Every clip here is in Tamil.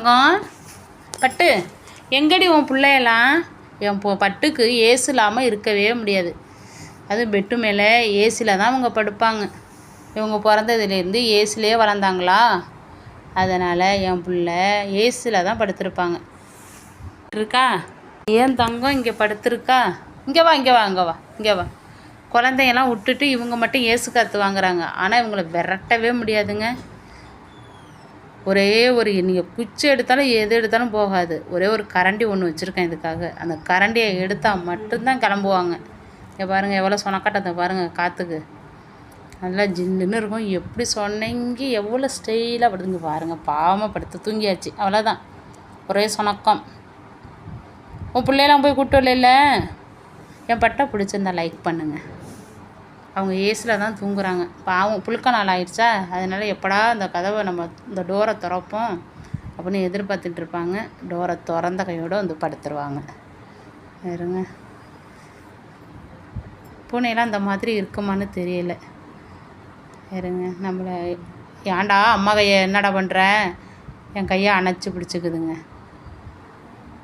தங்கம் பட்டு எங்கடி உன் பிள்ளையெல்லாம்? என் பட்டுக்கு ஏசி இல்லாமல் இருக்கவே முடியாது. அதுவும் பெட்டு மேலே ஏசியில் தான் அவங்க படுப்பாங்க. இவங்க பிறந்ததுலேருந்து ஏசிலே வளர்ந்தாங்களா, அதனால் என் பிள்ளை ஏசியில் தான் படுத்திருப்பாங்க. இருக்கா ஏன் தங்கம் இங்கே படுத்திருக்கா? இங்கே வா இங்கே வா இங்கே வா இங்கே வா. குழந்தையெல்லாம் விட்டுட்டு இவங்க மட்டும் ஏசு காற்று வாங்குறாங்க. ஆனால் இவங்களை விரட்டவே முடியாதுங்க. ஒரே ஒரு நீங்கள் குச்சி எடுத்தாலும் எது எடுத்தாலும் போகாது. ஒரே ஒரு கரண்டி ஒன்று வச்சுருக்கேன் இதுக்காக. அந்த கரண்டியை எடுத்தால் மட்டும்தான் கிளம்புவாங்க. இங்கே பாருங்கள் எவ்வளோ சொனக்காட்டத்தை பாருங்கள். காற்றுக்கு நல்லா ஜில்லுன்னு இருக்கும். எப்படி சொன்னங்கி எவ்வளோ ஸ்டைலாக படுத்துங்க பாருங்கள். பாவமாக படுத்து தூங்கியாச்சு, அவ்வளோதான். ஒரே சொனக்கம். உன் பிள்ளையெல்லாம் போய் கூப்பிட்டு வரல? என் பட்டை பிடிச்சிருந்தா லைக் பண்ணுங்கள். அவங்க ஏசியில் தான் தூங்குறாங்க. பாவம் புழுக்க நாள் ஆயிடுச்சா, அதனால் எப்படா அந்த கதவை நம்ம இந்த டோரை திறப்போம் அப்படின்னு எதிர்பார்த்துட்டு இருப்பாங்க. டோரை திறந்த கையோடு வந்து படுத்துருவாங்க. இருங்க, பூனையெல்லாம் அந்த மாதிரி இருக்குமான்னு தெரியல. இருங்க, நம்மளை ஏன்டா அம்மா கையை என்னடா பண்ணுற? என் கையை அணைச்சி பிடிச்சிக்குதுங்க.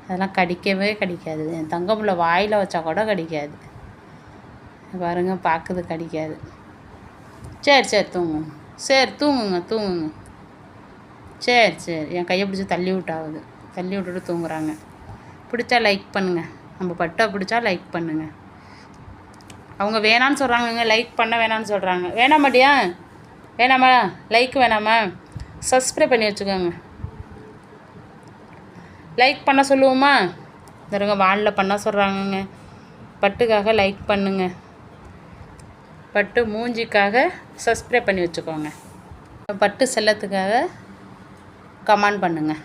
அதெல்லாம் கடிக்கவே கடிக்காது. என் தங்கப்புள்ள வாயில் வச்சா கூட கடிக்காது. பாருங்க, பார்க்குது, கடிக்காது. சரி சரி தூங்குங்க, சரி தூங்குங்க தூங்குங்க. சரி சரி, என் கையை பிடிச்சி தள்ளி விட்டாகுது. தள்ளி விட்டுட்டு தூங்குறாங்க. பிடிச்சா லைக் பண்ணுங்கள். நம்ம பட்டை பிடிச்சா லைக் பண்ணுங்கள். அவங்க வேணான்னு சொல்கிறாங்கங்க, லைக் பண்ண வேணான்னு சொல்கிறாங்க. வேணாமாட்டியா? வேணாமா? லைக் வேணாமா? சப்ஸ்கிரைப் பண்ணி வச்சுக்கோங்க. லைக் பண்ண சொல்லுவோமா? தருங்க, வாலில் பண்ண சொல்கிறாங்கங்க. பட்டுக்காக லைக் பண்ணுங்க. பட்டு மூஞ்சிக்காக சப்ஸ்கிரைப் பண்ணி வச்சுக்கோங்க. பட்டு செல்லத்துக்காக கமெண்ட் பண்ணுங்கள்.